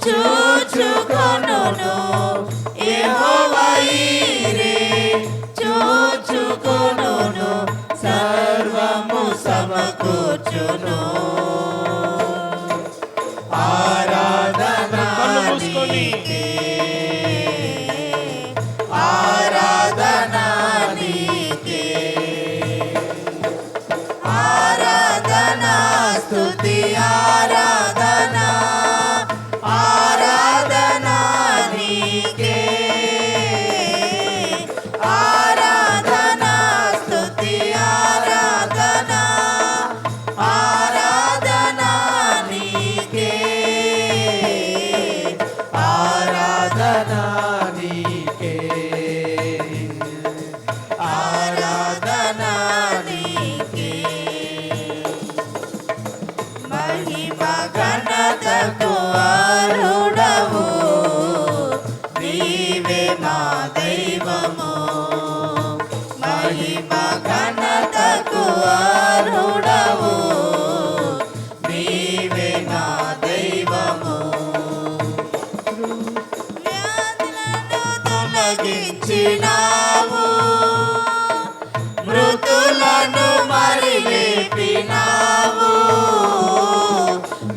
చూచుకొనును యెహోవా ఈరే చూచుకొనును సర్వము సమకూర్చును ఆరాధన నీకే ఆరాధన నీకే ఆరాధన స్తుతి ఆరాధన ఆరాధన నీకే ఆరాధన స్తుతి ఆరాధన ఆరాధన నీకే ఆరాధన నీకే ఆరాధన నీకే మహిమ ఘనతకు అర్హుడవు నీవే నా దైవము మహిమ ఘనతకు అర్హుడవు నీవే నా దైవము వ్యాధులను తొలగించినావు మృతులను మరి లేపినావు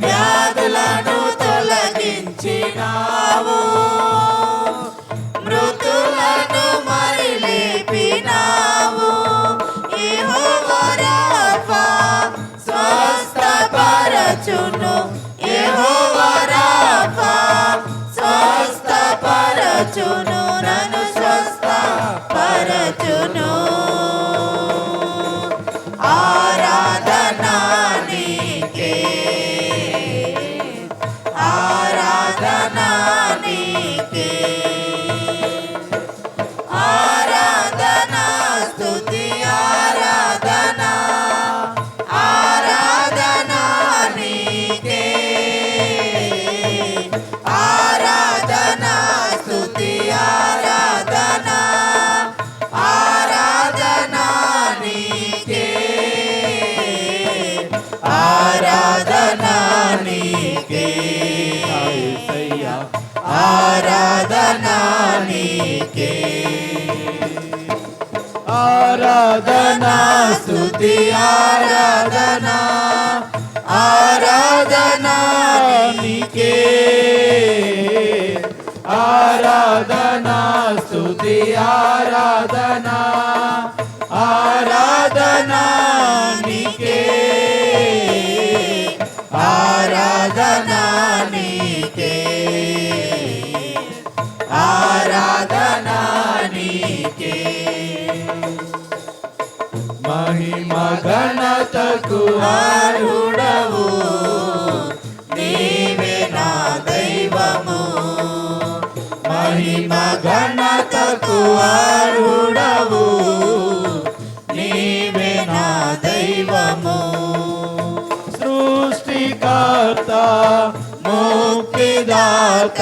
వ్యాధులను తొలగించినావు మృతులను మరి లేపినావు యెహోవా రాఫా స్వస్థపరచును యెహోవా రాఫా స్వస్థపరచును నన్ను స్వస్థపరచును ఆరాధన నీకే ఆరాధన నీకే ఆరాధన స్తుతి ఆరాధన ఆరాధన నీకే ఆరాధన స్తుతి ఆరాధన ఆరాధన నీకే ఆరాధన నీకే ఆరాధన నీకే ఆరాధన స్తుతి ఆరాధన ఆరాధన నీకే ఆరాధన స్తుతి ఆరాధన ఆరాధన నీకే ఆరాధన నీకే ఆరాధన నీకే మహిమ ఘనతకు అర్హుడవు నీవే నా దైవము మహిమ ఘనతకు అర్హుడవు నీవే నా దైవము సృష్టికర్త ముక్తిదాత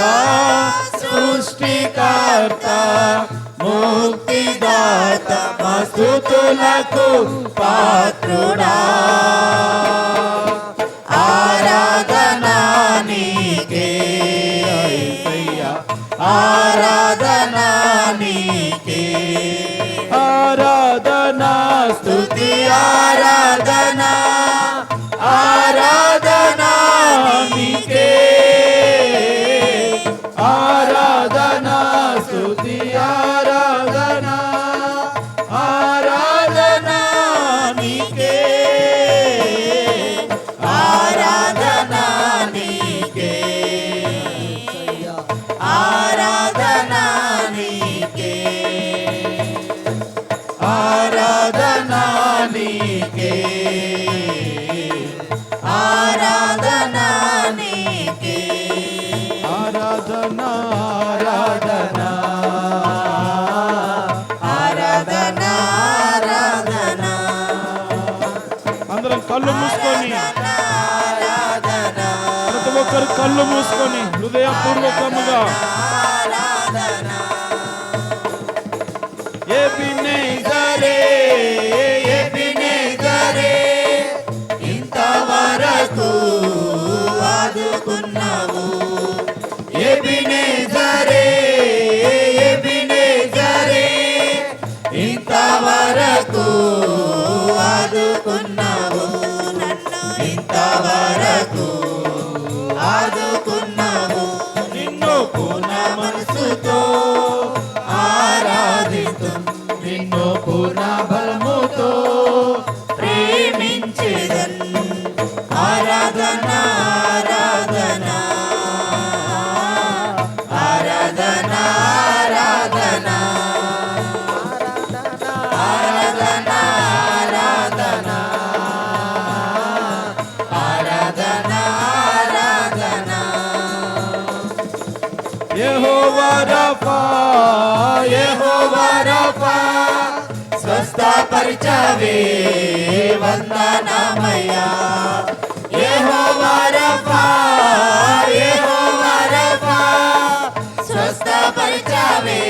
సృష్టికర్త ముక్తిదాత స్తుతులకు పాత్రుడా ఆరాధన నీకే ఆరాధన నీకే ఆరాధన స్తుతి ఆరాధన ఆరాధన నీకే ఆరాధన స్తుతి ఆరాధన ఆరాధన నీకే ఆరాధన నీకే ఆరాధన నీకే ఆరాధన నీకే ఆరాధన నీకే ఆరాధన ఆరాధన ఆరాధన ఆరాధన అందరం కళ్ళు మూసుకొని ప్రతి ఒక్కరు కళ్ళు మూసుకొని హృదయపూర్వకముగా ఎబినేజరే ఇంతవరకు ఆదుకున్నావు యెహోవా రఫా, యెహోవా రఫా, స్వస్థపరిచావే వందనామయ్యా. యెహోవా రఫా, యెహోవా రఫా, స్వస్థపరిచావే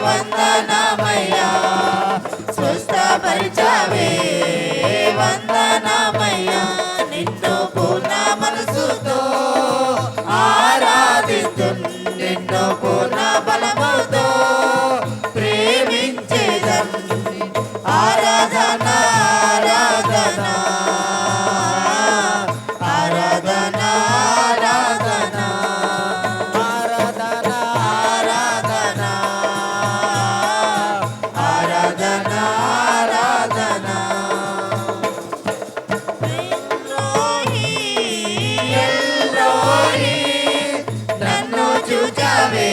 వందనామయ్యా. స్వస్థపరిచావే వందనామయ్యా. నిన్ను పూర్ణ మనసుతో ఆరాధింతున్, నిన్ను పూర్ణ బలముతో ప్రేమించేదన్. ఆరాధన ఆరాధన ఆరాధన ఆరాధన ఆరాధన ఆరాధన ఆరాధన ఆరాధన. ఎల్రోహీ, ఎల్రోహీ, నన్ను చూచావే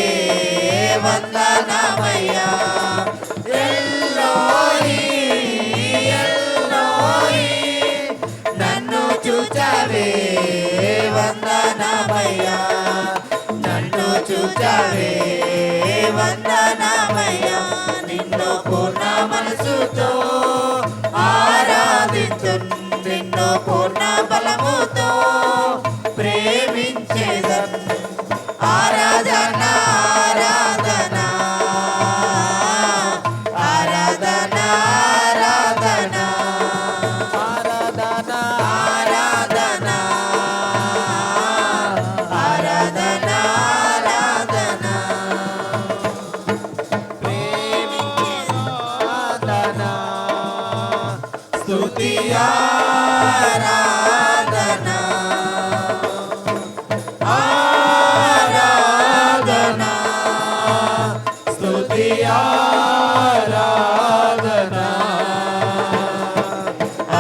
వందనామయ్యా. ఎల్రోహీ, ఎల్రోహీ, నన్ను చూచావే వందనామయ్యా. నన్ను చూచావే వందనామయ్యా. నిన్ను పూర్ణ మనసుతో ఆరాధించున్, నిన్ను పూర్ణ బలముతో ప్రేమించేదన్. ఆరాధన ఆరాధన ఆరాధన ఆరాధన ఆరాధన ఆరాధన ఆరాధన ఆరాధన. ప్రేమించేదన స్తుతి ఆరాధన ఆరాధన స్తుతి ఆరాధన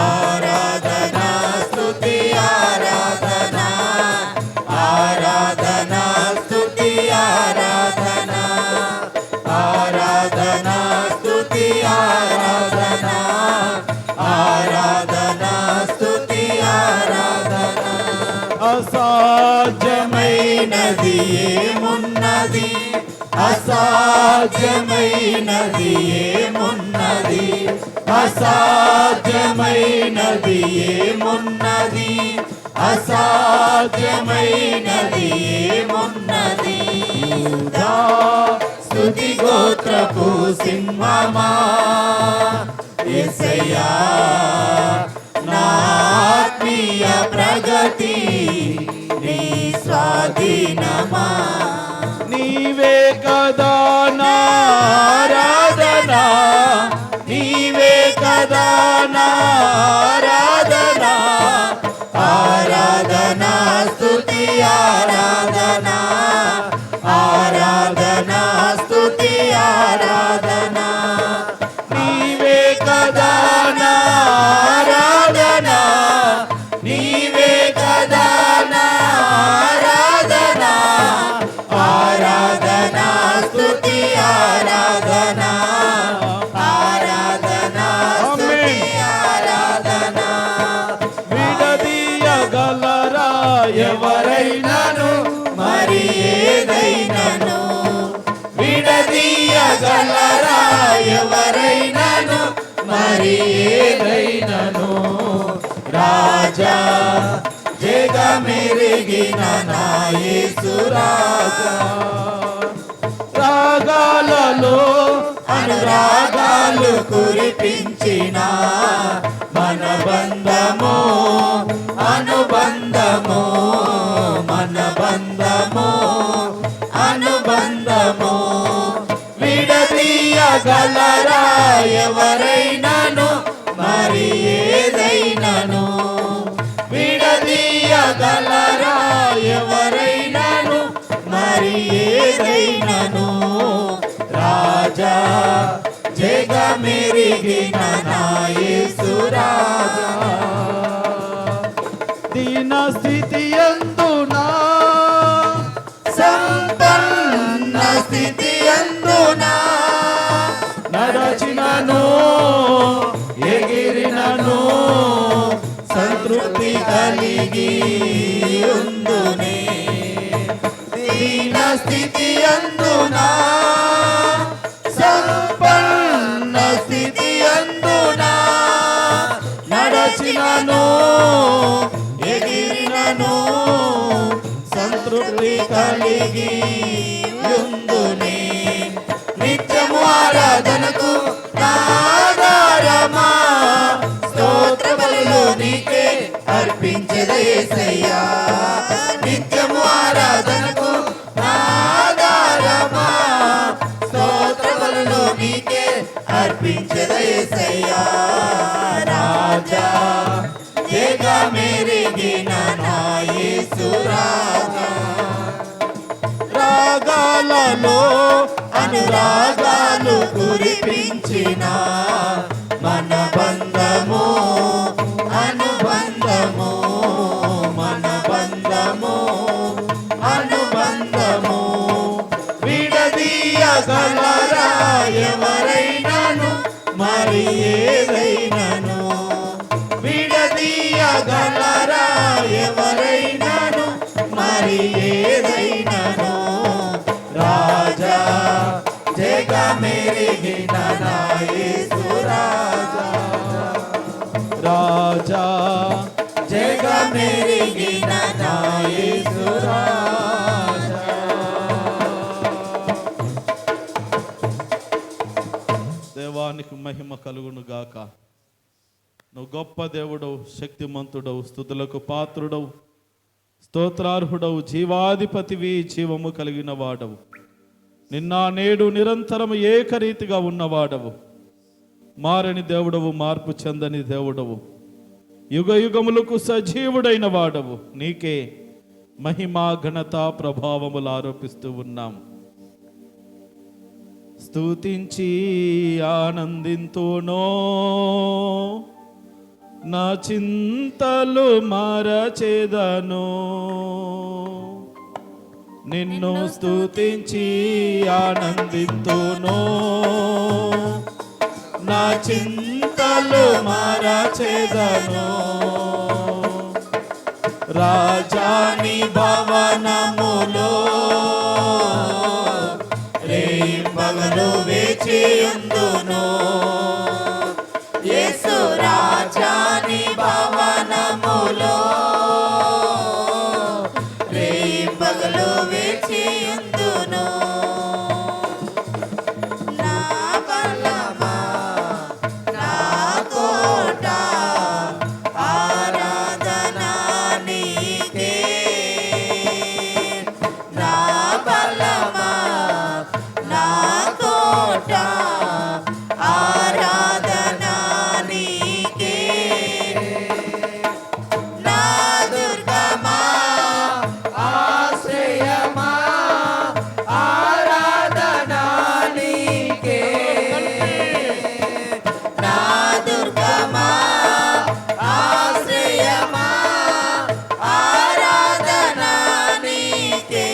ఆరాధన స్తుతి ఆరాధన ఆరాధన స్తుతి ఆరాధన ఆరాధన స్తుతి ఆరాధన ఆరాధన స్తుతి ఆరాధన. అసాధ్యమైనది ఏమున్నది, అసాధ్యమైనది ఏమున్నది, అసాధ్యమైనది ఏమున్నది, అసాధ్యమైనది ఏమున్నది. యూదా స్తుతి గోత్రపు సింహమా, యేసయ్యా నా ఆత్మీయ ప్రగతి నీ స్వాధీనమా. నీవే కదా నా ఆరాధన, నీవే కదా నా ఆరాధన. ఆరాధన స్తుతి ఆరాధన ఆరాధన స్తుతి ఆరాధన. నీవే కదా నా ఆరాధన, నీవే కదా నా ఆరాధన ఆరాధన స్తుతి ఆరాధన ఆరాధన స్తుతి ఆరాధన. విడదీయగలరా ఎవరైనాను మరి ఏదైనాను, విడదీయగలరా ఎవరైనాను మరి ఏదైనాను. రాజా జగమెరిగిన నా యేసు రాజా. రాగాలలో అనురాగాలు కురిపించిన మన బంధము అనుబంధము మన బంధము అనుబంధము. విడదీయగలరా ఎవరైనాను మరి ఏదైనాను, విడదీయగలరా ఎవరైనాను మరి ఏదైనాను. రాజా జగమెరిగిన నా యేసు రాజా. దీన స్థితి యందునా సంపన్న స్థితి అందునా నడచినను ఎగిరినను సంతృప్తి కలిగి ఉందునే. దీన స్థితి అందునా సంపన్న స్థితి అందునా నడచినను ఎగిరినను సంతృప్తి కలిగి యుందునే నిత్యము ఆరాధనకు ఆధారమా స్తోత్ర బలులు నీకే అర్పించెద యేసయ్యా నిత్యము ఆరాధనకు ఆధారమా స్తోత్ర బలులు నీకే అర్పించెద యేసయ్యా రాజా జగ మెరిగిన నా యేసు రాజా రాగాలలో అనురాగాలు కురిపించిన మన బంధము అనుబంధము మన బంధము అనుబంధము విడదీయగలరా ఎవరైనాను మరి ఏదైనాను విడదీయగలరా ఎవరైనాను మరి ఏదైనాను రాజా జగ మెరిగిన నా యేసు రాజా రాజా జగ మెరిగిన నా యేసు రాజా దేవానికి మహిమ కలుగును గాక. నువ్వు గొప్ప దేవుడవు, శక్తిమంతుడవు, స్తుతులకు పాత్రుడవు, స్తోత్రార్హుడవు, జీవాధిపతివి, జీవము కలిగిన వాడవు, నిన్న నేడు నిరంతరము ఏకరీతిగా ఉన్నవాడవు, మారని దేవుడవు, మార్పు చెందని దేవుడవు, యుగ యుగములకు సజీవుడైన వాడవు. నీకే మహిమా ఘనత ప్రభావములు ఆరోపిస్తూ ఉన్నాం. స్తుతించి ఆనందింతునో నా చింతలు మరచెదను, నిన్ను స్తుతించి ఆనందింతునో నా చింతలు మరచెదను. రాజాని భవనములో రేయింబగలు వేచియుందును యేసు రాజాని భవనములో రేయింబగలు వేచియుందును. నా బలమా నా కోట ఆరాధన నీకే నా బలమా నా కోట ఆరాధన నీకే నా దుర్గమా ఆశ్రయమా ఆరాధన నీకే నా దుర్గమా ఆశ్రయమా ఆరాధన నీకే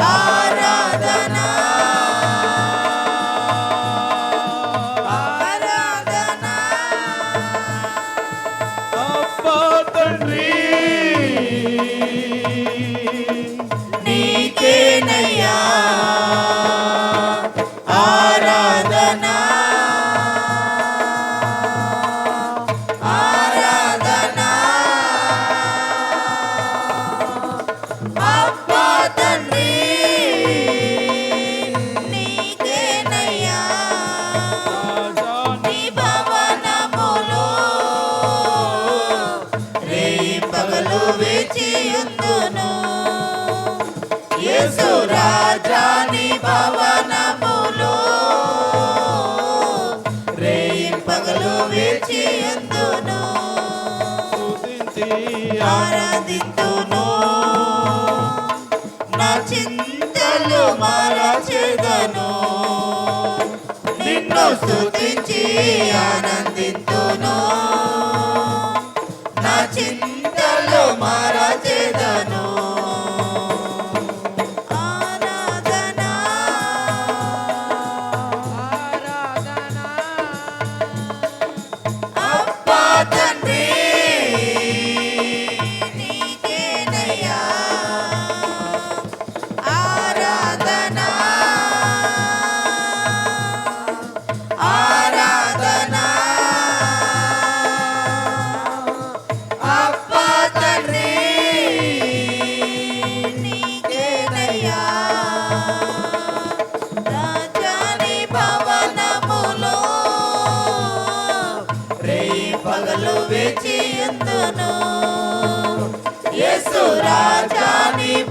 ఆరాధన ఆరాధన అబ్బా తండ్రి నీకేనయ్యా ఆరాధన ఆరాధన అబ్బా తండ్రి నీకేనయ్యా నీ భవనములో రేయింబగలు వేచియుందును యేసు రాజా నీ భవనములో రేయింబగలు వేచియుందును. స్తుతించి ఆరాధింతును నా చింతలు మరచెదను నిన్ను స్తుతించి ఆనందింతును నా చింతలు మరచెదను. ఆరాధన ఆరాధన అబ్బా తండ్రి నీకేనయ్యా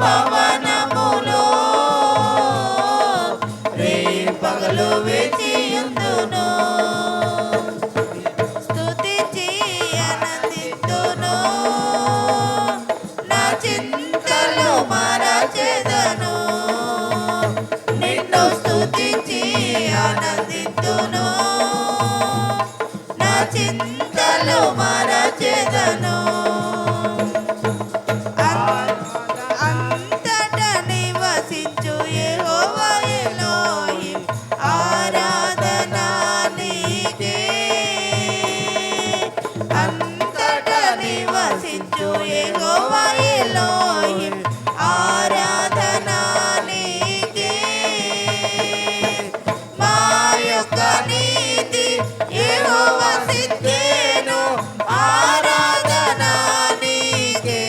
భవనములో రే పగలు వేచియుందును స్తుతించి ఆనందింతును నా చింతలు మరచెదను నిన్ను స్తుతించి ఆనందింతును నా చింతలు మరచెదను అంతట నివసించు యెహోవా ఎలోహిం ఆరాధన నీకే అంతట నివసించు యెహోవా ఎలోహిం ఆరాధన నీకే మా యొక్క నీతి యెహోవా సిద్ధేను ఆరాధన నీకే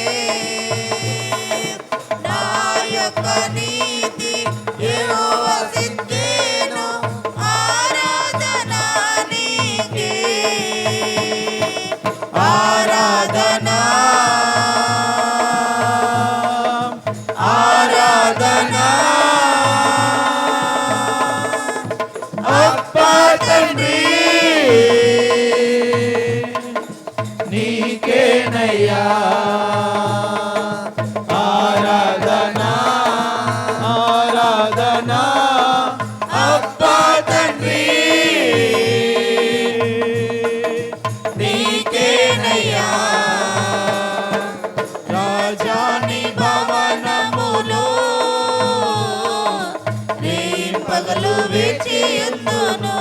నా యొక్క నీతి యెహోవా సిద్ధేను ఆరాధన నీకే ఆరాధన ఆరాధన అప్పా తండ్రి నీకేనయ్యా ఆరాధన ఆరాధన అప్పా తండ్రి నీకేనయ్యా రాజాని భవనములో రే పగలు వేచియుందును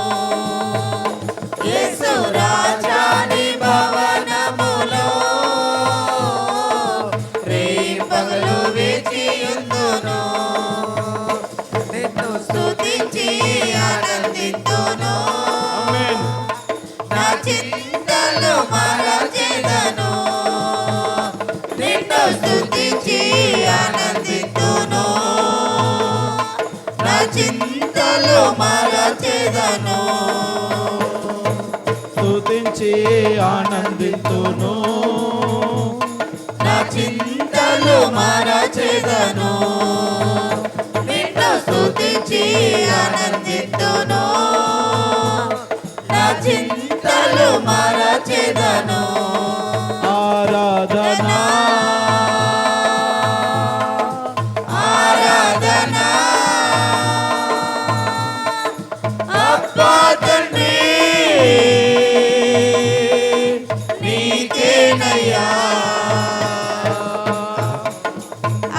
యేసు రాజాని భవనములో రే పగలు వేచియుందును నిన్ను స్తుతించి ఆనందింతును ఆమేన్ నా చింతలు మరచెదను నిన్ను స్తుతించి ఆనందింతును నా చింతలు మరచెదను స్తుతించి ఆనందింతును నా చింతలు మరచెదను నిన్ను స్తుతించి ఆనందింతును నా చింతలు మరచెదను ఆరాధన ఆరాధన అప్పా తండ్రి నీకేనయ్యా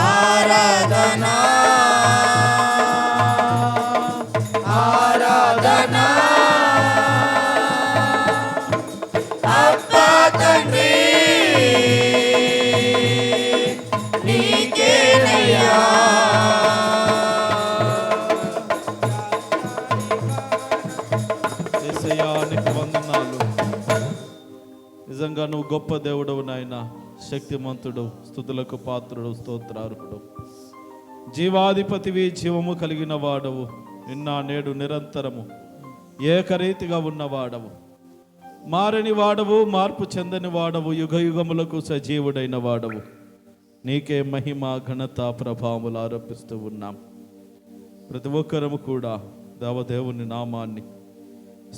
ఆరాధన ఆరాధన అప్పా తండ్రి నీకేనయ్యా యేసయ్యా నీకు వందనాలు. నిజంగా నువ్వు గొప్ప దేవుడవు నాయన, శక్తిమంతుడు, స్తుతులకు పాత్రుడు, స్తోత్రార్హుడు, జీవాధిపతివి, జీవము కలిగిన వాడవు, నిన్న నేడు నిరంతరము ఏకరీతిగా ఉన్నవాడవు, మారని వాడవు, మార్పు చెందని వాడవు, యుగ యుగములకు సజీవుడైన వాడవు. నీకే మహిమ ఘనత ప్రభావములు ఆరోపిస్తూ ఉన్నాం. ప్రతి ఒక్కరము కూడా దేవదేవుని నామాన్ని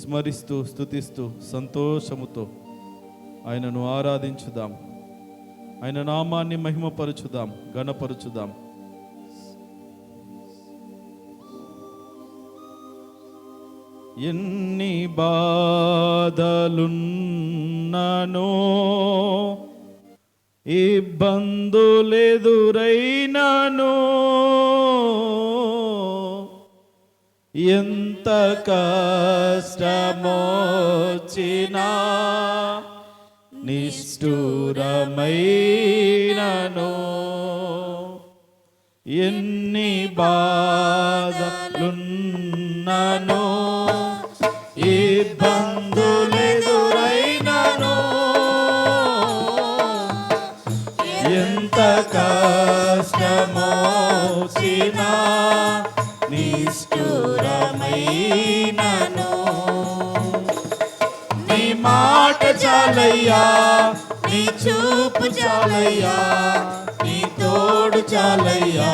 స్మరిస్తూ స్తుతిస్తూ సంతోషముతో ఆయనను ఆరాధించుదాం, ఆయన నామాన్ని మహిమపరచుదాం, ఘనపరచుదాం. ఎన్ని బాధలున్ననో ఇబ్బందులెదురైనను ఎంత కష్టమొచ్చినా నిష్ఠురమైనను ఎన్ని బాధలున్నను ఇబ్బందులెదురైనను ఎంత కష్టమొచ్చినా నిష్ఠురమైనను నీ మాట మాట చాలయ్యా, నీ చూపు చాలయ్యా, నీ తోడు చాలయ్యా,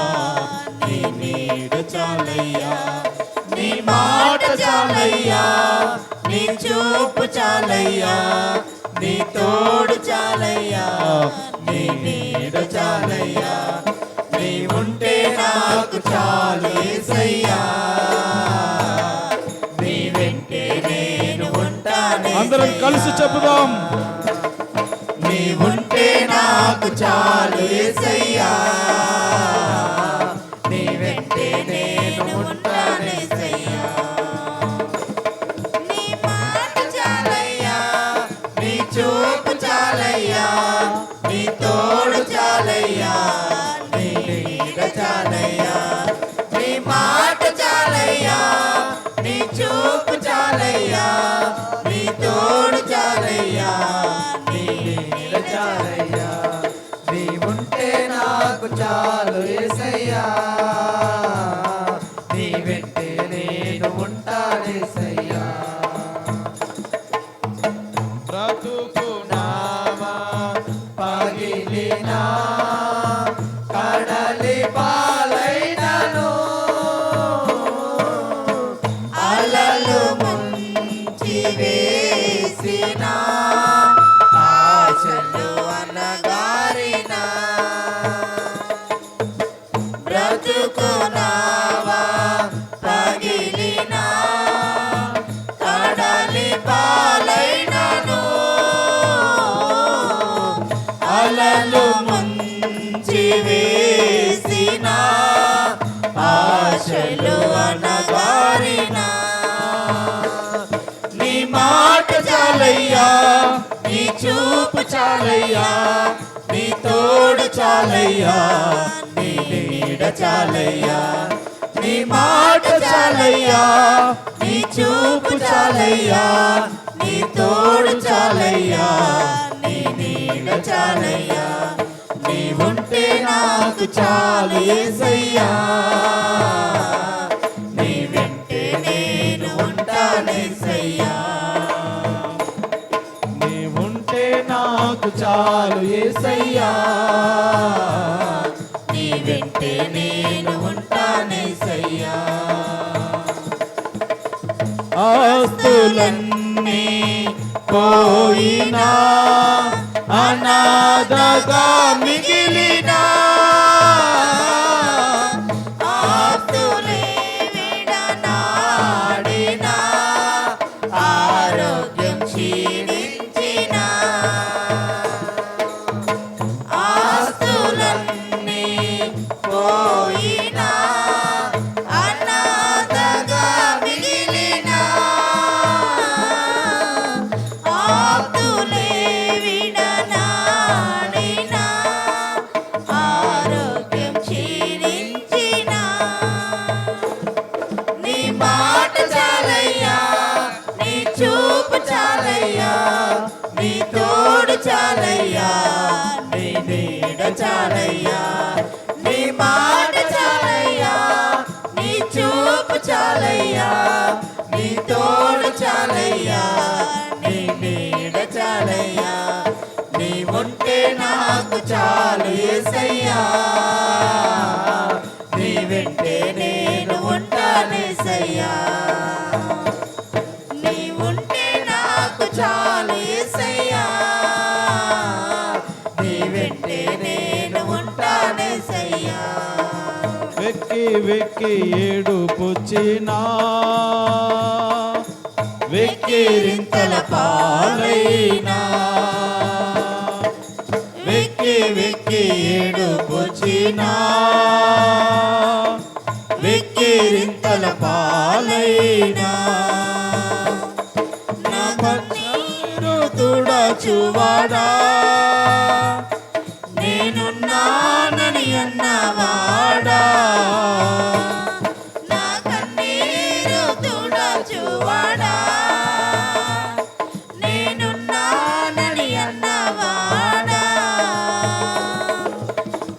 నీ నీడ చాలయ్యా, నీ మాట చాలయ్యా, నీ చూపు చాలయ్యా, నీ తోడు చాలయ్యా, నీ నీడ చాలయ్యా, నీ ఉంటే నాకు చాలు యేసయ్యా, నీ వెంటే నేను ఉంటానే. అందరం కలిసి చెప్పుదాం. నీ ఉంటే నాకు చాలు యేసయ్యా, నీ వెంటే నేను ఉంటానేసయ్యా. నీ మాట చాలయ్యా, నీ చూపు చాలయ్యా, నీ తోడు చాలయ్యా, నీ నీడ చాలయ్యా, నీ మాట చాలయ్యా, నీ చూపు చాలయ్యా, నీ తోడు చాలయ్యా, నీ నీడ చాలయ్యా, నీ ఉంటే నాకు చాలు యేసయ్యా, నీ వెంటే నేను ఉంటానేసయ్యా. బ్రతుకునామా పగిలినా కడలి పాలైనను, అలలు ముంచి వేసిన ఆశలు అనగారిన, బ్రతుకునావా పగిలినా కడలి పాలైనను, అలలు ముంచి వేసిన ఆశలు అనగారిన, నీ మాట చాలయ్యా, నీ చూపు చాలయ్యా, నీ తోడు చాలయ్యా, నీ నీడ చాలయ్యా, నీ మాట చాలయ్యా, నీ చూపు చాలయ్యా, నీ తోడు చాలయ్యా, నీ నీడ చాలయ్యా, నీ ఉంటే నాకు చాలు యేసయ్యా, నీ వెంటే నేను ఉంటానేసయ్యా. నీ ఉంటే నాకు చాలు యేసయ్యా, నీ వెంటే నేను ఉంటానేసయ్యా. ఆస్తులన్నీ పోయినా అనాథగా మిగిలినా, ఆస్తులే విడనాడినా, ఆరోగ్యం క్షీణించినా, ఆస్తులన్నీ పోయినా అనాథగా మిగిలినా, ఆస్తులే విడనాడినా, ఆరోగ్యం క్షీణించినా, నీ మాట చాలయ్యా, నీ చూపు చాలయ్యా, నీ తోడు చాలయ్యా, నీ నీడ చాలయ్యా, నీ మాట చాలయ్యా, నీ చూపు చాలయ్యా, నీ తోడు చాలయ్యా, నీ నీడ చాలయ్యా, నీ ఉంటే నాకు చాలు యేసయ్యా, నీ వెంటే నేను ఉంటానేసయ్యా. నీ ఉంటే నాకు చాలు యేసయ్యా, నీ వెంటే నేను ఉంటానేసయ్యా. వెక్కి వెక్కి ఏడుపుచ్చినా వెక్కిరింతల పాలైనా, వెక్కి వెక్కి ఏడుపుచ్చినా వెక్కిరింతల పాలైనా, నా కన్నీరు తుడచువాడా, నేనున్నానని అన్నవాడా, నా కన్నీరు తుడచువాడా, నేనున్నానని అన్నవాడా,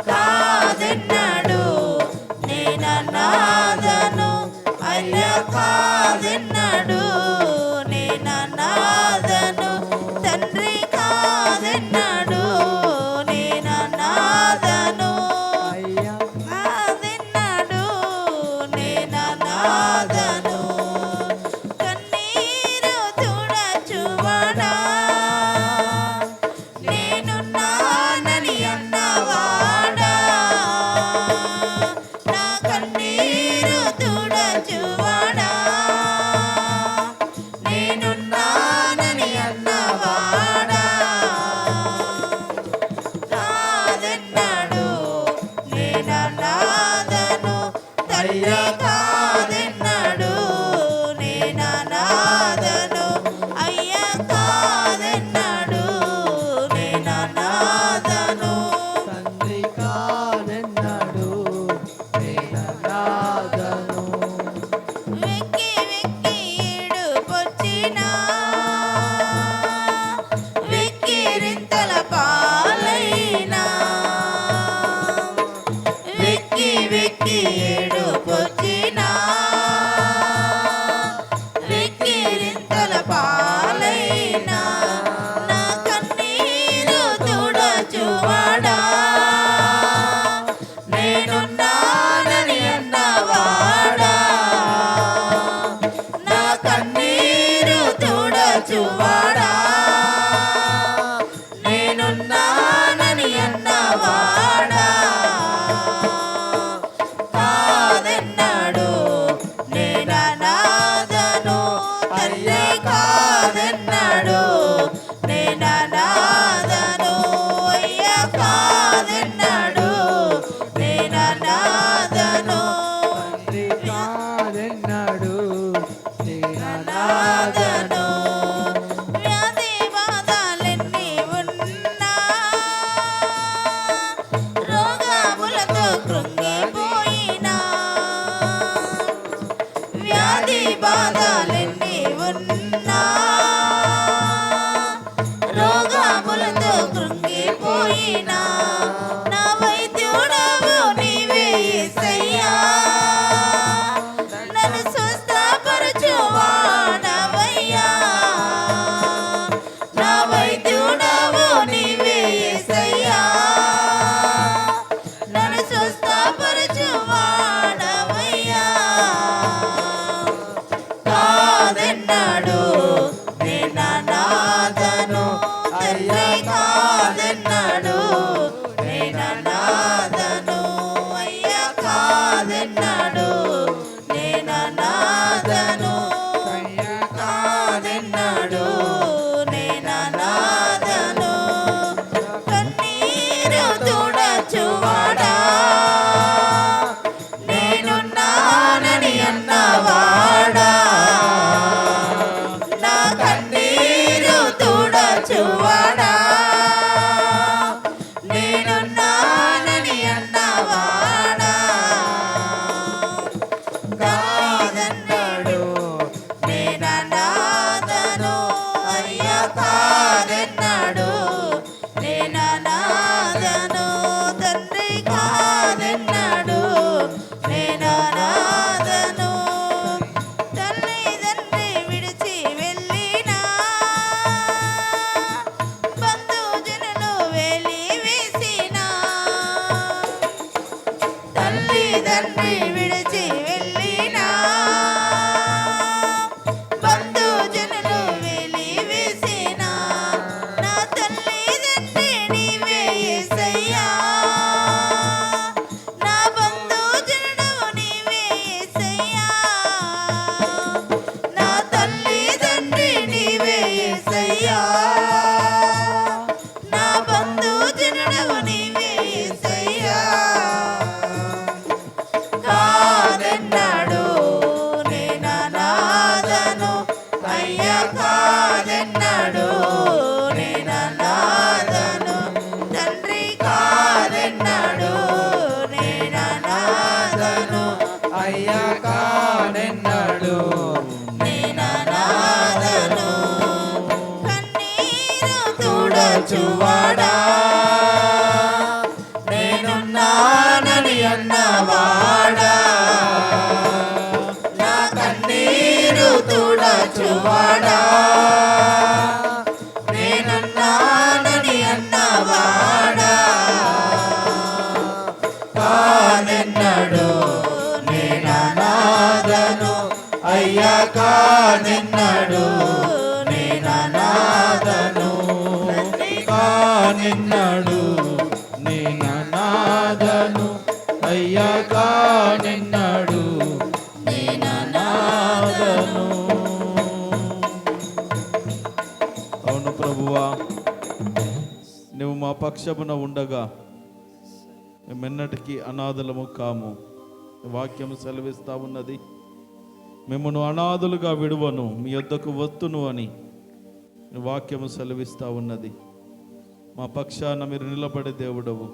కాదెన్నడు నేననాథను, అయ్యా కాదెన్నడు నేననాథను, అయ్యా కాదెన్నడు నేననాథను అయ్యా కాదెన్నడు నేననాథను తండ్రి కాదెన్నడు నేననాథను వెక్కి వెక్కి ఏడుపొచ్చినా వెక్కిరింతల పాలైనా వెక్కి వెక్కి ఏడుపొచ్చినా వెక్కిరింతల పాలైనా నా కన్నీరు తుడచువాడా నేనున్నానని అన్నవాడా నా కన్నీరు తుడచువాడా నేనున్నానని అన్నవాడా కాదెన్నడు నేననాథను తల్లి కాదెన్నడు నేననాథను అయ్యా కాదెన్నడు నేననాథను తండ్రి కాదెన్నడు నాథను నేననాథను వ్యాధి బాధలెన్ని ఉన్నా రోగములతో కృంగిపోయినా వ్యాధి బాధలెన్ని ఉన్నా రోగములతో కృంగిపోయినా నా వైద్యుడవు నీవే యేసయ్యా నన్ను స్వస్థపరచువాడవయ్యా నా వైద్యుడవు నీవే యేసయ్యా నన్ను స్వస్థపరచువాడవయ్యా కాదెన్నడు నేననాథను తల్లి కాదెన్నడు నేననాథను అయ్యా కాదెన్నడు నేననాథను అయ్యా కాదెన్నడు నేననాథను కన్నీరు తుడచువాడా నేనున్నానని అన్నవాడా నా కన్నీరు తుడచువాడా నేనున్నానని అన్నవాడా కాదెన్నడు నేననాథను అయ్యా కాదెన్నడు నేననాథను తండ్రి కాదెన్నడు నేననాథను తల్లిదండ్రి విడిచి వెళ్ళినా బంధుజనులు వెలివేసినా తల్లిదండ్రి విడిచి వెళ్ళినా బంధుజనులు వెలివేసినా నా తల్లిదండ్రి నీవే యేసయ్యా నా బంధుజనులు నీవే యేసయ్యా నా తల్లిదండ్రి నీవే యేసయ్యా నా బంధుజనులు నీవే యేసయ్యా కాదెన్నడు నేననాథను అయ్యా కాదెన్నడు నేననాథను తండ్రి కాదెన్నడు నేననాథను అయ్యా కాదెన్నడు నేననాథను కన్నీరు తుడచువాడా నేనున్నానని అన్నవాడా నా కన్నీరు తుడచువాడా నేనున్నానని అన్నవాడా కాదెన్నడు నేననాథను అయ్యా కాదెన్నడు నేననాథను కానిన్నాడు నేననాథను అయ్యా కానిన్నాడు నేననాథను. అవును ప్రభువా, నువ్వు మా పక్షమున ఉండగా మేమెన్నటికీ అనాథలము కాము. వాక్యం సెలవిస్తా ఉన్నది, మిమ్మను అనాథులుగా విడువను, మీ యొద్దకు వత్తును అని వాక్యము సెలవిస్తా ఉన్నది. మా పక్షాన మీరు నిలబడే దేవుడవు,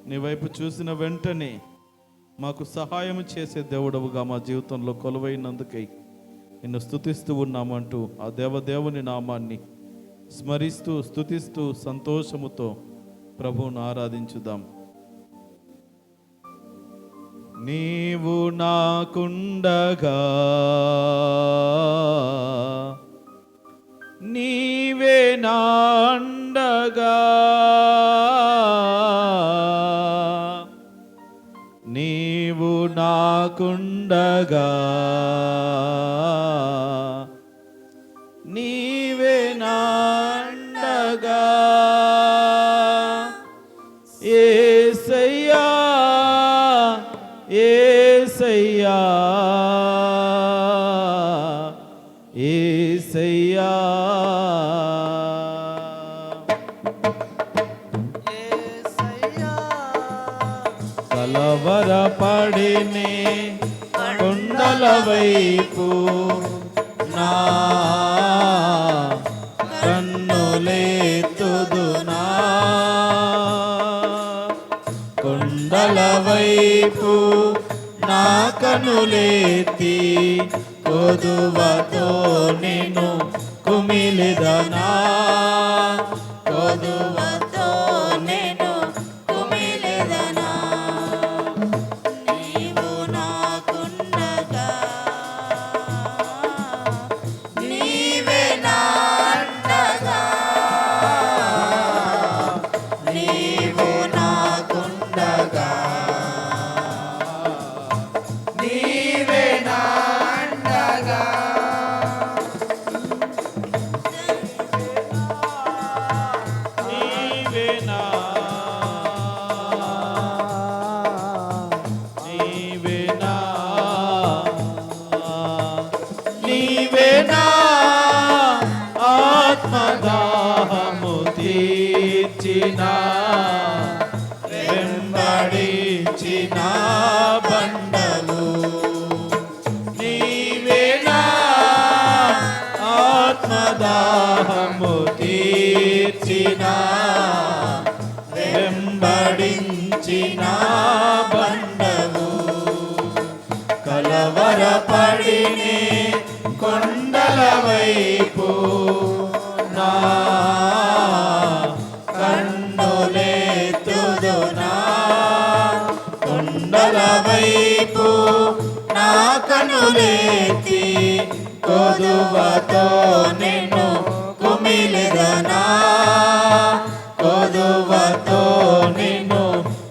నీ వైపు చూసిన వెంటనే మాకు సహాయం చేసే దేవుడవుగా మా జీవితంలో కొలువైనందుకై నిన్ను స్తుతిస్తూ ఉన్నామంటూ ఆ దేవదేవుని నామాన్ని స్మరిస్తూ స్తుతిస్తూ సంతోషముతో ప్రభువును ఆరాధించుదాం. నీవు నాకుండగా నీవే నా అండగా, నీవు నాకుండగా నీవే నా అండగా, యేసయ్యా యేసయ్యా యేసయ్యా. కలవరపడినే కొండల వైపు నా కన్నులెత్తుదునా, కొండల వైపు నా కన్నులెత్తి కొదువతో నిన్ను కుమిలిదనా, కొదువతో నేను కుమిలెదనా. నీవు నాకుండగా నీవే నా అండగా, నీవు నాకుండగా నీవే నా అండగా, నీవే నా నీవే నా నీవే నా ఆత్మదాహము తీర్చిన వెంబడించిన బండలు, నీవే నా ఆత్మదాహము తీర్చిన వెంబడించిన బండలు, కలవరపడినే కొండల వైపు నా కన్నులెత్తుదునా, కొండల వైపు నా కన్నులెత్తి కొదువతో నిన్ను కుమిలిదనా, కొదువతో నిన్ను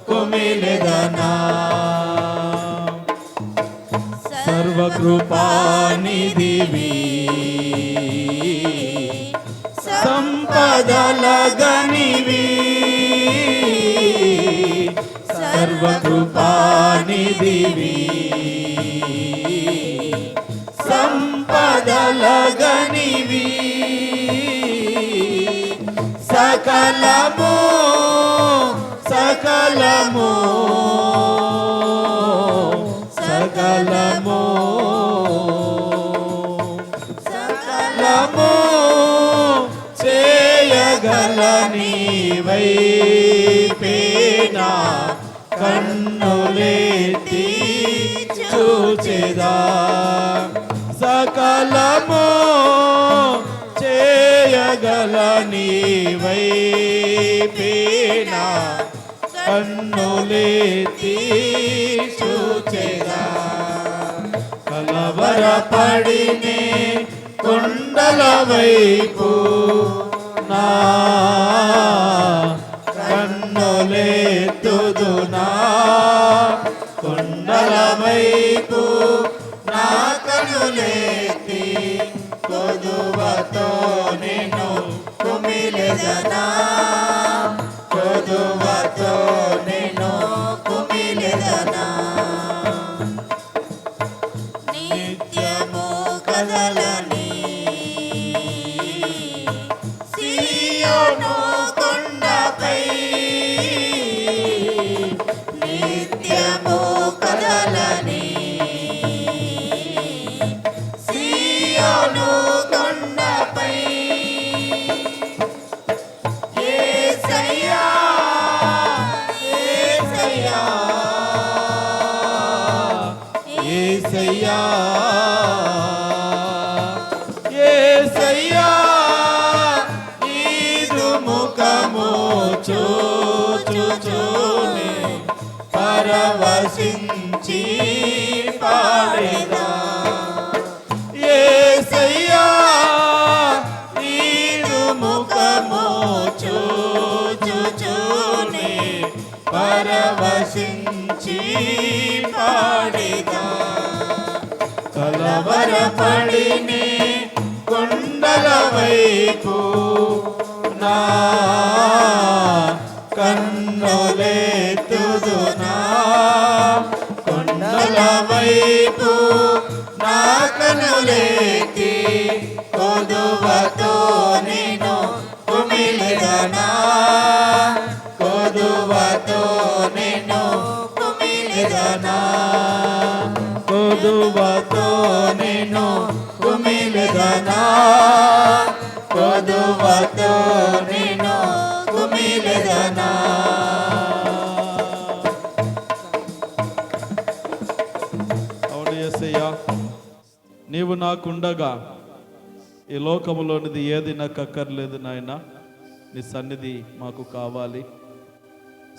కుమిలిదనా. సర్వకృపానిధివి సంపదల గనివి, సర్వకృపానిధివి సంపదల గనివి, సకలము సకలము సకలము సకలము చేయగల నీవైపేనా కన్నులెత్తి చూచెదా, సకలము చేయగల నీవైపేనా కన్నులెత్తి చూచెదా, కలవరపడినే కొండల వైపు నా కన్నులెత్తుదునా, కొండల వైపు నా కన్నులెత్తి కొదువతో నిన్ను కుమిలెదనా, కొదువతో నిన్ను కుమిలెదనా. నిత్యము కదలని సియోను కొండపై, నిత్యము కదలని వదలని సీయోను కొండపై యేసయ్యా యేసయ్యా యేసయ్యా యేసయ్యా నీదు ముఖము చూచుచునే పరవశించి పాడేదా యేసయ్యా నీదు ముఖము చూచుచునే పరవశించి పాడేదా కలవరపడిని కొండల వైపు నా కన్నులెత్తుదునా కొండల వైపు నా కన్నులెత్తి కొదువతో నేను కుమిలిదనా కొదువతో నేను కుమిలిదనా కొదువతో నేను కుమిలిదనా కొదువతో నేను కుమిలిదనా అవును యేసయ్యా నీవు నాకుండగా ఈ లోకములోనిది ఏది నాకు అక్కర్లేదు నాయన. నీ సన్నిధి మాకు కావాలి.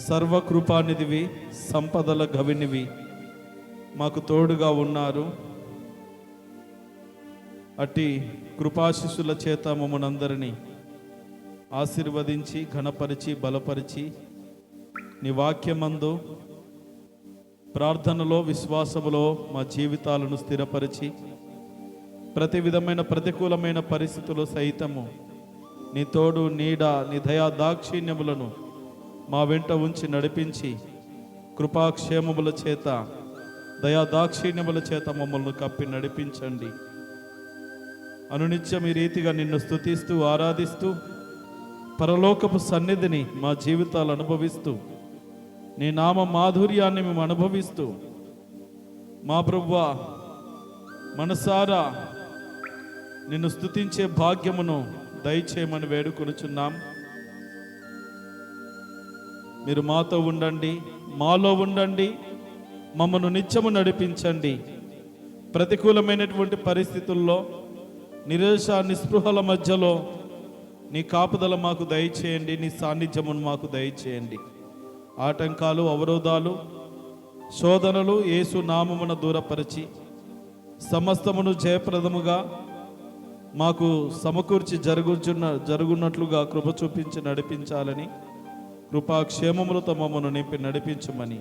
సర్వకృపానిధివి, సంపదల గవినివి మాకు తోడుగా ఉన్నారు. అట్టి కృపాశిష్యుల చేత మమ్మనందరినీ ఆశీర్వదించి ఘనపరిచి బలపరిచి నీ వాక్యమందు ప్రార్థనలో విశ్వాసములో మా జీవితాలను స్థిరపరిచి ప్రతి విధమైన ప్రతికూలమైన పరిస్థితులు సైతము నీ తోడు నీడ నీ దయా దాక్షిణ్యములను మా వెంట ఉంచి నడిపించి కృపాక్షేమముల చేత దయా దాక్షిణ్యముల చేత మమ్మల్ని కప్పి నడిపించండి. అనునిత్యం ఈ రీతిగా నిన్ను స్తుతిస్తూ ఆరాధిస్తూ పరలోకపు సన్నిధిని మా జీవితాలు అనుభవిస్తూ నీ నామ మాధుర్యాన్ని మేము అనుభవిస్తూ మా ప్రభువా మనసారా నిన్ను స్తుతించే భాగ్యమును దయచేయమని వేడుకొనుచున్నాం. మీరు మాతో ఉండండి, మాలో ఉండండి, మమ్మను నిత్యము నడిపించండి. ప్రతికూలమైనటువంటి పరిస్థితుల్లో నిరాశ నిస్పృహల మధ్యలో నీ కాపుదల మాకు దయచేయండి. నీ సాన్నిధ్యమును మాకు దయచేయండి. ఆటంకాలు, అవరోధాలు, శోధనలు యేసు నామమున దూరపరిచి సమస్తమును జయప్రదముగా మాకు సమకూర్చి జరుగున్నట్లుగా కృప చూపించి నడిపించాలని కృపాక్షేమములతో మమ్మను నింపి నడిపించమని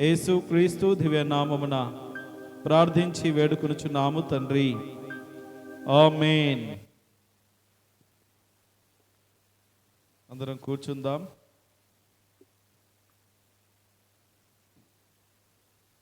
యేసు క్రీస్తు దివ్య నామమున ప్రార్థించి వేడుకొనుచున్నాము తండ్రి. ఆమేన్. అందరం కూర్చుందాం.